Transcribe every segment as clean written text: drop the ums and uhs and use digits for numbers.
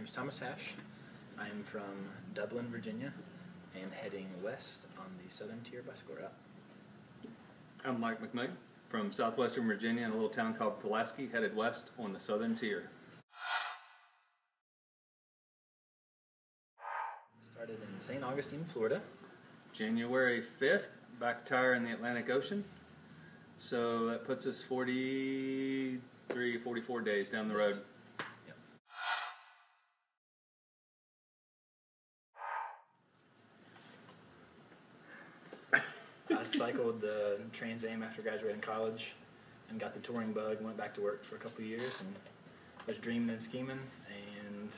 name is Thomas Hash. I am from Dublin, Virginia, and heading west on the Southern Tier bicycle route. I'm Mike McMillion from southwestern Virginia in a little town called Pulaski, headed west on the Southern Tier. Started in St. Augustine, Florida. January 5th, back tire in the Atlantic Ocean. So that puts us 43, 44 days down the road. Yep. I cycled the Trans Am after graduating college and got the touring bug, went back to work for a couple of years and was dreaming and scheming, and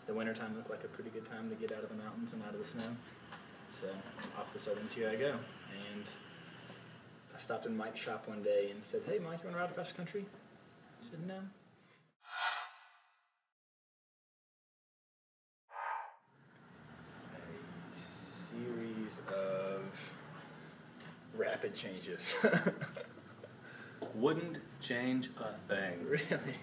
the wintertime looked like a pretty good time to get out of the mountains and out of the snow. So off the Southern Tier I go, and I stopped in Mike's shop one day and said, "Hey Mike, you want to ride across the country?" I said, "No." A series of rapid changes. Wouldn't change a thing. Really?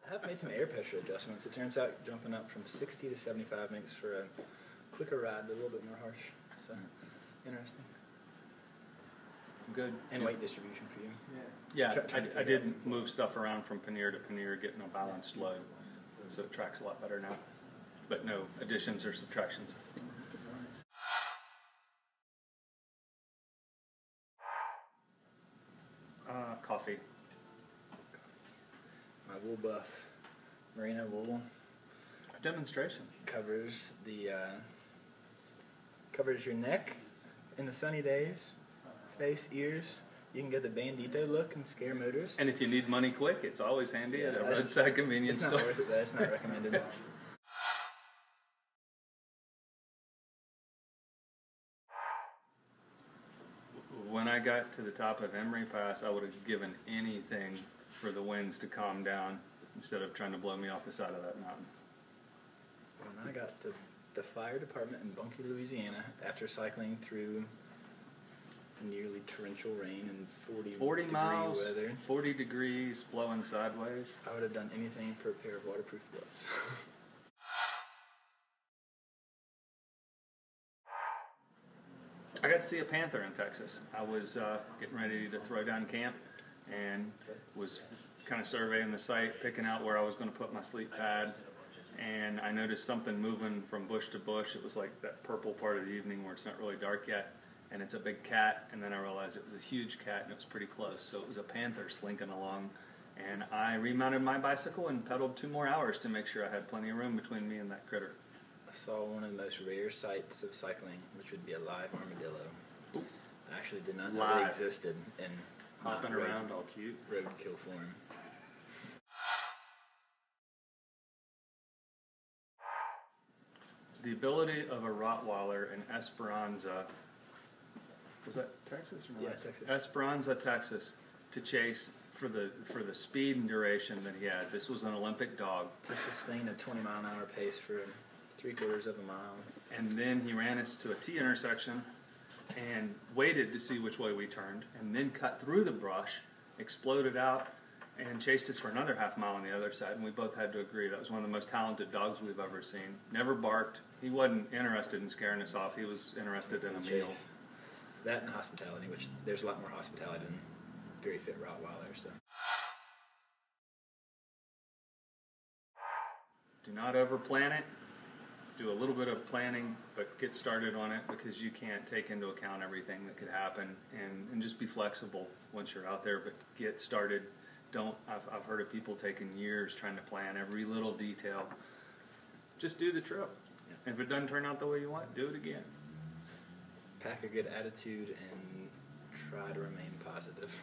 I have made some air pressure adjustments. It turns out jumping up from 60 to 75 makes for a quicker ride, but a little bit more harsh. So, interesting. Good. And weight distribution for you. Yeah, I did move stuff around from pannier to pannier, getting a balanced load, so it tracks a lot better now. But no additions or subtractions. Coffee. My wool buff, merino wool. A demonstration. Covers the covers your neck in the sunny days, face, ears. You can get the bandito look and scare motorists. And if you need money quick, it's always handy at a roadside convenience store. It's not worth it though. It's not recommended. When I got to the top of Emery Pass, I would have given anything for the winds to calm down instead of trying to blow me off the side of that mountain. When I got to the fire department in Bunkie, Louisiana, after cycling through nearly torrential rain and 40 miles, degree weather, 40 degrees, blowing sideways, I would have done anything for a pair of waterproof gloves. I got to see a panther in Texas. I was getting ready to throw down camp and was kind of surveying the site, picking out where I was going to put my sleep pad, and I noticed something moving from bush to bush. It was like that purple part of the evening where it's not really dark yet, and it's a big cat, and then I realized it was a huge cat and it was pretty close, so it was a panther slinking along, and I remounted my bicycle and pedaled 2 more hours to make sure I had plenty of room between me and that critter. I saw one of the most rare sights of cycling, which would be a live armadillo. I actually did not know they existed in hopping around all cute roadkill form. The ability of a Rottweiler in Esperanza, was that Texas or not? Yeah, Texas. Esperanza, Texas, to chase for the speed and duration that he had. This was an Olympic dog. To sustain a 20-mile-an-hour pace for 3/4 of a mile. And then he ran us to a T intersection and waited to see which way we turned, and then cut through the brush, exploded out, and chased us for another half mile on the other side, and we both had to agree that was one of the most talented dogs we've ever seen. Never barked. He wasn't interested in scaring us off. He was interested in a meal. That and hospitality, which there's a lot more hospitality than very fit Rottweilers. So. Do not overplan it. Do a little bit of planning, but get started on it, because you can't take into account everything that could happen, and just be flexible once you're out there, but get started. I've heard of people taking years trying to plan every little detail. Just do the trip. Yeah. And if it doesn't turn out the way you want, do it again. Pack a good attitude and try to remain positive.